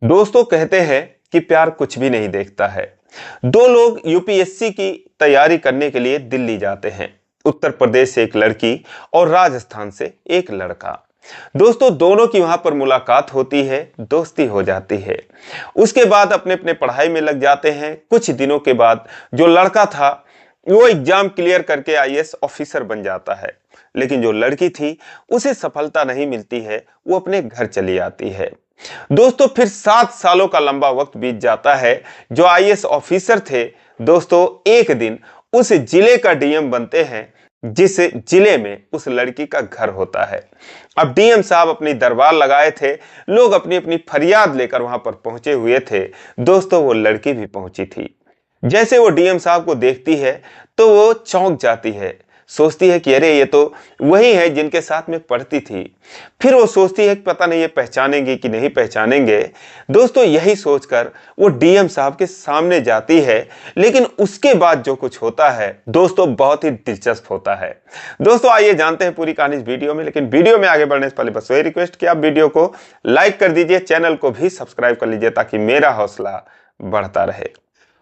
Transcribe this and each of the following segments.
दोस्तों कहते हैं कि प्यार कुछ भी नहीं देखता है। दो लोग यूपीएससी की तैयारी करने के लिए दिल्ली जाते हैं। उत्तर प्रदेश से एक लड़की और राजस्थान से एक लड़का। दोस्तों दोनों की वहां पर मुलाकात होती है, दोस्ती हो जाती है। उसके बाद अपने अपने पढ़ाई में लग जाते हैं। कुछ दिनों के बाद जो लड़का था वो एग्जाम क्लियर करके आईएएस ऑफिसर बन जाता है, लेकिन जो लड़की थी उसे सफलता नहीं मिलती है, वो अपने घर चली आती है। दोस्तों फिर 7 सालों का लंबा वक्त बीत जाता है। जो आईएएस ऑफिसर थे दोस्तों एक दिन उस जिले का डीएम बनते हैं जिस जिले में उस लड़की का घर होता है। अब डीएम साहब अपनी दरबार लगाए थे, लोग अपनी अपनी फरियाद लेकर वहां पर पहुंचे हुए थे। दोस्तों वो लड़की भी पहुंची थी। जैसे वो डीएम साहब को देखती है तो वो चौंक जाती है, सोचती है कि अरे ये तो वही है जिनके साथ में पढ़ती थी। फिर वो सोचती है कि पता नहीं ये पहचानेंगे कि नहीं पहचानेंगे। दोस्तों यही सोचकर वो डीएम साहब के सामने जाती है, लेकिन उसके बाद जो कुछ होता है दोस्तों बहुत ही दिलचस्प होता है। दोस्तों आइए जानते हैं पूरी कहानी इस वीडियो में, लेकिन वीडियो में आगे बढ़ने से पहले बस वही रिक्वेस्ट कि आप वीडियो को लाइक कर दीजिए, चैनल को भी सब्सक्राइब कर लीजिए ताकि मेरा हौसला बढ़ता रहे।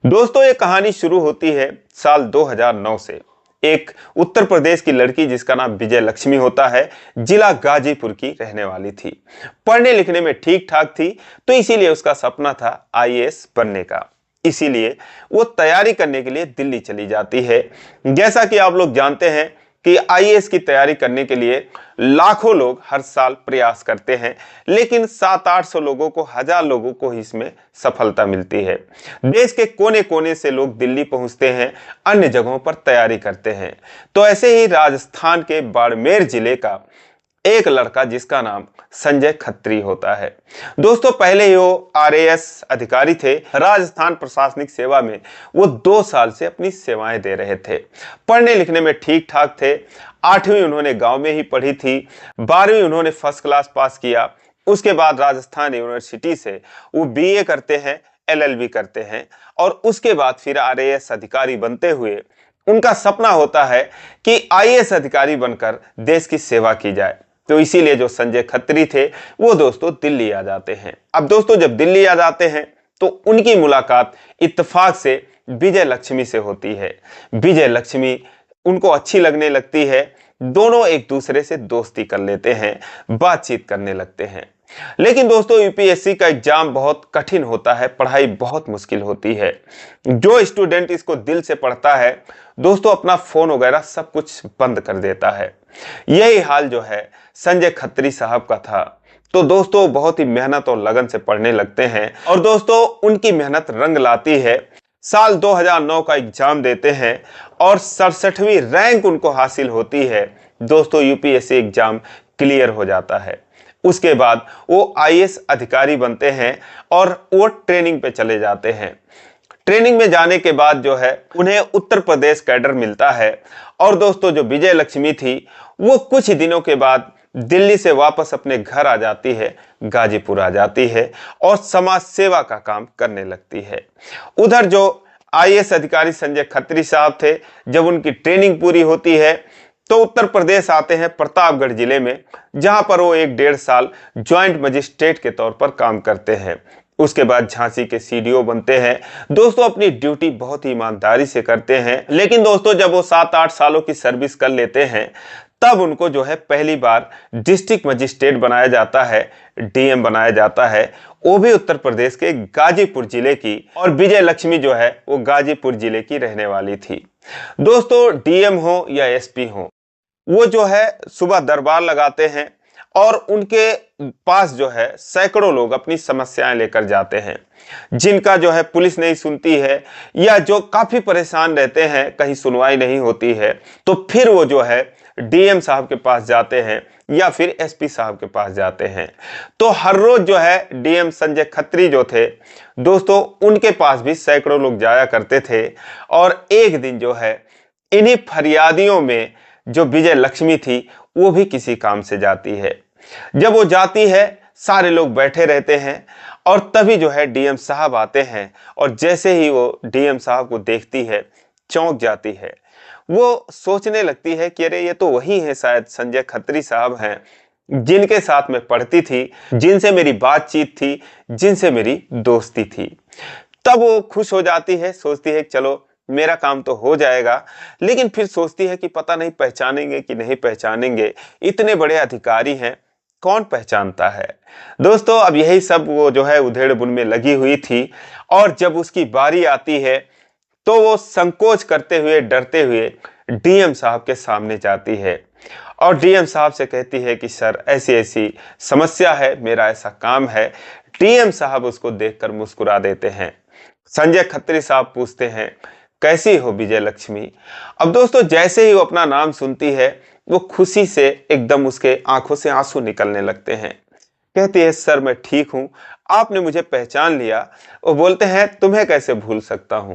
दोस्तों ये कहानी शुरू होती है साल 2009 से। एक उत्तर प्रदेश की लड़की जिसका नाम विजय लक्ष्मी होता है, जिला गाजीपुर की रहने वाली थी। पढ़ने लिखने में ठीक ठाक थी, तो इसीलिए उसका सपना था आईएएस बनने का। इसीलिए वो तैयारी करने के लिए दिल्ली चली जाती है। जैसा कि आप लोग जानते हैं कि आईएएस की तैयारी करने के लिए लाखों लोग हर साल प्रयास करते हैं, लेकिन 700-800 लोगों को, 1000 लोगों को ही इसमें सफलता मिलती है। देश के कोने कोने से लोग दिल्ली पहुंचते हैं, अन्य जगहों पर तैयारी करते हैं। तो ऐसे ही राजस्थान के बाड़मेर जिले का एक लड़का जिसका नाम संजय खत्री होता है। दोस्तों पहले ही वो आरएएस अधिकारी थे, राजस्थान प्रशासनिक सेवा में वो 2 साल से अपनी सेवाएं दे रहे थे। पढ़ने लिखने में ठीक ठाक थे। 8वीं उन्होंने गांव में ही पढ़ी थी, 12वीं उन्होंने फर्स्ट क्लास पास किया। उसके बाद राजस्थान यूनिवर्सिटी से वो बीए करते हैं, एलएलबी करते हैं, और उसके बाद फिर आरएएस अधिकारी बनते हुए उनका सपना होता है कि आईएएस अधिकारी बनकर देश की सेवा की जाए। तो इसीलिए जो संजय खत्री थे वो दोस्तों दिल्ली आ जाते हैं। अब दोस्तों जब दिल्ली आ जाते हैं तो उनकी मुलाकात इत्तेफाक से विजय लक्ष्मी से होती है। विजय लक्ष्मी उनको अच्छी लगने लगती है, दोनों एक दूसरे से दोस्ती कर लेते हैं, बातचीत करने लगते हैं। लेकिन दोस्तों यूपीएससी का एग्जाम बहुत कठिन होता है, पढ़ाई बहुत मुश्किल होती है। जो स्टूडेंट इसको दिल से पढ़ता है दोस्तों अपना फोन वगैरह सब कुछ बंद कर देता है। यही हाल जो है संजय खत्री साहब का था। तो दोस्तों बहुत ही मेहनत और लगन से पढ़ने लगते हैं, और दोस्तों उनकी मेहनत रंग लाती है। साल 2009 का एग्जाम देते हैं और 67वीं रैंक उनको हासिल होती है। दोस्तों यूपीएससी एग्जाम क्लियर हो जाता है। उसके बाद वो आईएएस अधिकारी बनते हैं और वो ट्रेनिंग पे चले जाते हैं। ट्रेनिंग में जाने के बाद जो है उन्हें उत्तर प्रदेश कैडर मिलता है। और दोस्तों जो विजय लक्ष्मी थी वो कुछ दिनों के बाद दिल्ली से वापस अपने घर आ जाती है, गाजीपुर आ जाती है और समाज सेवा का काम करने लगती है। उधर जो आईएएस अधिकारी संजय खत्री साहब थे, जब उनकी ट्रेनिंग पूरी होती है तो उत्तर प्रदेश आते हैं प्रतापगढ़ जिले में, जहां पर वो 1-1.5 साल ज्वाइंट मजिस्ट्रेट के तौर पर काम करते हैं। उसके बाद झांसी के सीडीओ बनते हैं। दोस्तों अपनी ड्यूटी बहुत ही ईमानदारी से करते हैं, लेकिन दोस्तों जब वो 7-8 सालों की सर्विस कर लेते हैं तब उनको जो है पहली बार डिस्ट्रिक्ट मजिस्ट्रेट बनाया जाता है, डीएम बनाया जाता है, वो भी उत्तर प्रदेश के गाजीपुर जिले की। और विजय लक्ष्मी जो है वो गाजीपुर जिले की रहने वाली थी। दोस्तों डीएम हो या एसपी हो, वो जो है सुबह दरबार लगाते हैं और उनके पास जो है सैकड़ों लोग अपनी समस्याएं लेकर जाते हैं, जिनका जो है पुलिस नहीं सुनती है या जो काफी परेशान रहते हैं, कहीं सुनवाई नहीं होती है, तो फिर वो जो है डीएम साहब के पास जाते हैं या फिर एसपी साहब के पास जाते हैं। तो हर रोज जो है डीएम संजय खत्री जो थे दोस्तों उनके पास भी सैकड़ों लोग जाया करते थे। और एक दिन जो है इन्हीं फरियादियों में जो विजय लक्ष्मी थी वो भी किसी काम से जाती है। जब वो जाती है सारे लोग बैठे रहते हैं और तभी जो है डीएम साहब आते हैं, और जैसे ही वो डीएम साहब को देखती है चौंक जाती है। वो सोचने लगती है कि अरे ये तो वही है, शायद संजय खत्री साहब हैं। जिनके साथ मैं पढ़ती थी, जिनसे मेरी बातचीत थी, जिनसे मेरी दोस्ती थी। तब वो खुश हो जाती है, सोचती है चलो मेरा काम तो हो जाएगा, लेकिन फिर सोचती है कि पता नहीं पहचानेंगे कि नहीं पहचानेंगे, इतने बड़े अधिकारी हैं, कौन पहचानता है। दोस्तों अब यही सब वो जो है उधेड़ बुन में लगी हुई थी, और जब उसकी बारी आती है तो वो संकोच करते हुए, डरते हुए डीएम साहब के सामने जाती है और डीएम साहब से कहती है कि सर ऐसी ऐसी समस्या है, मेरा ऐसा काम है। डीएम साहब उसको देखकर मुस्कुरा देते हैं। संजय खत्री साहब पूछते हैं कैसी हो विजय लक्ष्मी। अब दोस्तों जैसे ही वो अपना नाम सुनती है, वो खुशी से एकदम उसके आंखों से आंसू निकलने लगते हैं। कहती है सर मैं ठीक हूं, आपने मुझे पहचान लिया। वो बोलते हैं तुम्हें कैसे भूल सकता हूं,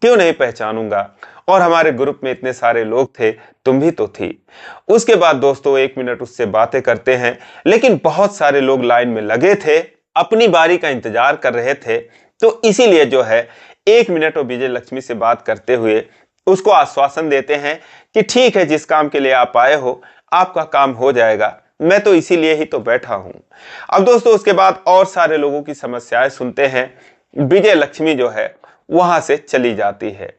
क्यों नहीं पहचानूंगा, और हमारे ग्रुप में इतने सारे लोग थे, तुम भी तो थी। उसके बाद दोस्तों 1 मिनट उससे बातें करते हैं, लेकिन बहुत सारे लोग लाइन में लगे थे, अपनी बारी का इंतजार कर रहे थे, तो इसीलिए जो है 1 मिनट वो विजय लक्ष्मी से बात करते हुए उसको आश्वासन देते हैं कि ठीक है, जिस काम के लिए आप आए हो आपका काम हो जाएगा, मैं तो इसीलिए ही तो बैठा हूं। अब दोस्तों उसके बाद और सारे लोगों की समस्याएं सुनते हैं। विजय लक्ष्मी जो है वहां से चली जाती है,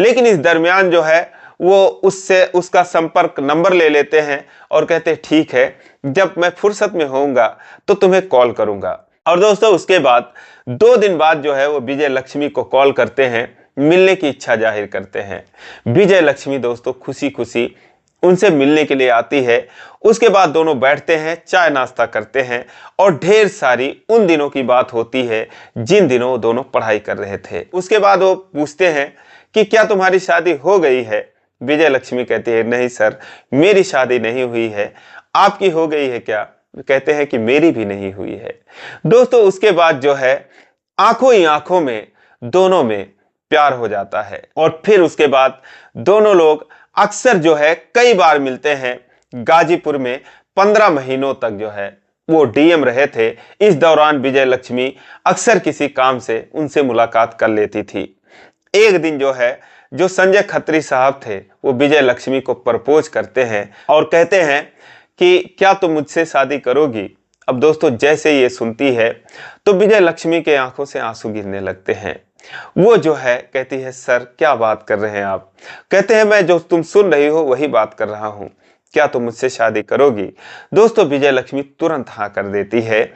लेकिन इस दरमियान जो है वो उससे उसका संपर्क नंबर ले लेते हैं और कहते हैं ठीक है, जब मैं फुर्सत में होऊंगा तो तुम्हें कॉल करूंगा। और दोस्तों उसके बाद 2 दिन बाद जो है वो विजय लक्ष्मी को कॉल करते हैं, मिलने की इच्छा जाहिर करते हैं। विजय लक्ष्मी दोस्तों खुशी खुशी उनसे मिलने के लिए आती है। उसके बाद दोनों बैठते हैं, चाय नाश्ता करते हैं और ढेर सारी उन दिनों की बात होती है जिन दिनों वो दोनों पढ़ाई कर रहे थे। उसके बाद वो पूछते हैं कि क्या तुम्हारी शादी हो गई है। विजय लक्ष्मी कहती है नहीं सर, मेरी शादी नहीं हुई है, आपकी हो गई है क्या। कहते हैं कि मेरी भी नहीं हुई है। दोस्तों उसके बाद जो है आंखों ही आंखों में दोनों में प्यार हो जाता है, और फिर उसके बाद दोनों लोग अक्सर जो है कई बार मिलते हैं। गाजीपुर में 15 महीनों तक जो है वो डीएम रहे थे। इस दौरान विजय लक्ष्मी अक्सर किसी काम से उनसे मुलाकात कर लेती थी। एक दिन जो है जो संजय खत्री साहब थे वो विजय लक्ष्मी को प्रपोज करते हैं और कहते हैं कि क्या तुम मुझसे शादी करोगी। अब दोस्तों जैसे ये सुनती है तो विजय लक्ष्मी के आंखों से आंसू गिरने लगते हैं। वो जो है कहती है सर क्या बात कर रहे हैं आप। कहते हैं मैं जो तुम सुन रही हो वही बात कर रहा हूं, क्या तुम मुझसे शादी करोगी। दोस्तों विजय लक्ष्मी तुरंत हाँ कर देती है,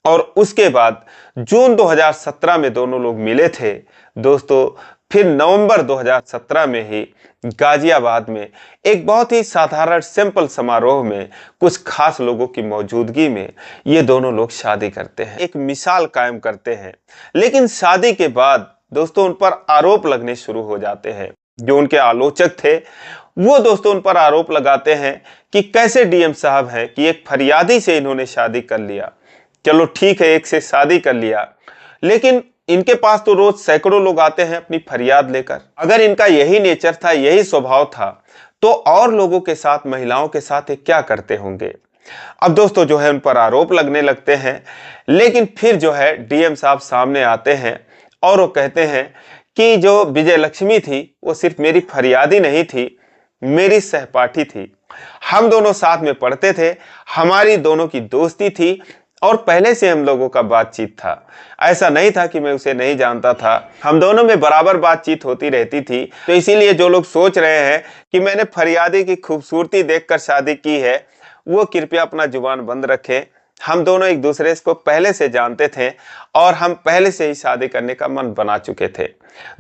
और उसके बाद जून 2017 में दोनों लोग मिले थे। दोस्तों फिर नवंबर 2017 में ही गाजियाबाद में एक बहुत ही साधारण सिंपल समारोह में कुछ खास लोगों की मौजूदगी में ये दोनों लोग शादी करते हैं, एक मिसाल कायम करते हैं। लेकिन शादी के बाद दोस्तों उन पर आरोप लगने शुरू हो जाते हैं। जो उनके आलोचक थे वो दोस्तों उन पर आरोप लगाते हैं कि कैसे डीएम साहब हैं कि एक फरियादी से इन्होंने शादी कर लिया। चलो ठीक है, एक से शादी कर लिया, लेकिन इनके पास तो रोज सैकड़ों लोग आते हैं अपनी फरियाद लेकर। अगर इनका यही नेचर था, यही स्वभाव था, तो और लोगों के साथ, महिलाओं के साथ ये क्या करते होंगे। अब दोस्तों जो है उन पर आरोप लगने लगते हैं, लेकिन फिर जो है डीएम साहब सामने आते हैं और वो कहते हैं कि जो विजय लक्ष्मी थी वो सिर्फ मेरी फरियादी नहीं थी, मेरी सहपाठी थी। हम दोनों साथ में पढ़ते थे, हमारी दोनों की दोस्ती थी और पहले से हम लोगों का बातचीत था। ऐसा नहीं था कि मैं उसे नहीं जानता था, हम दोनों में बराबर बातचीत होती रहती थी। तो इसीलिए जो लोग सोच रहे हैं कि मैंने फरियादी की खूबसूरती देखकर शादी की है, वो कृपया अपना जुबान बंद रखें। हम दोनों एक दूसरे को पहले से जानते थे और हम पहले से ही शादी करने का मन बना चुके थे।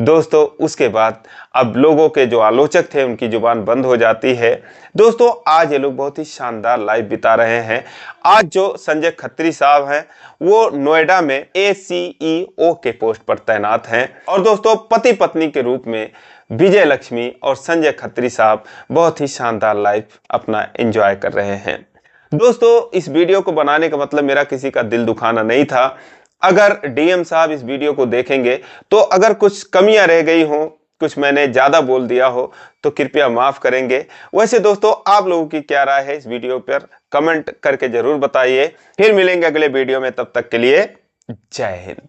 दोस्तों उसके बाद अब लोगों के जो आलोचक थे उनकी जुबान बंद हो जाती है। दोस्तों आज ये लोग बहुत ही शानदार लाइफ बिता रहे हैं। आज जो संजय खत्री साहब हैं वो नोएडा में ACEO के पोस्ट पर तैनात हैं, और दोस्तों पति पत्नी के रूप में विजय लक्ष्मी और संजय खत्री साहब बहुत ही शानदार लाइफ अपना एंजॉय कर रहे हैं। दोस्तों इस वीडियो को बनाने का मतलब मेरा किसी का दिल दुखाना नहीं था। अगर डीएम साहब इस वीडियो को देखेंगे तो अगर कुछ कमियां रह गई हो, कुछ मैंने ज्यादा बोल दिया हो, तो कृपया माफ करेंगे। वैसे दोस्तों आप लोगों की क्या राय है इस वीडियो पर कमेंट करके जरूर बताइए। फिर मिलेंगे अगले वीडियो में, तब तक के लिए जय हिंद।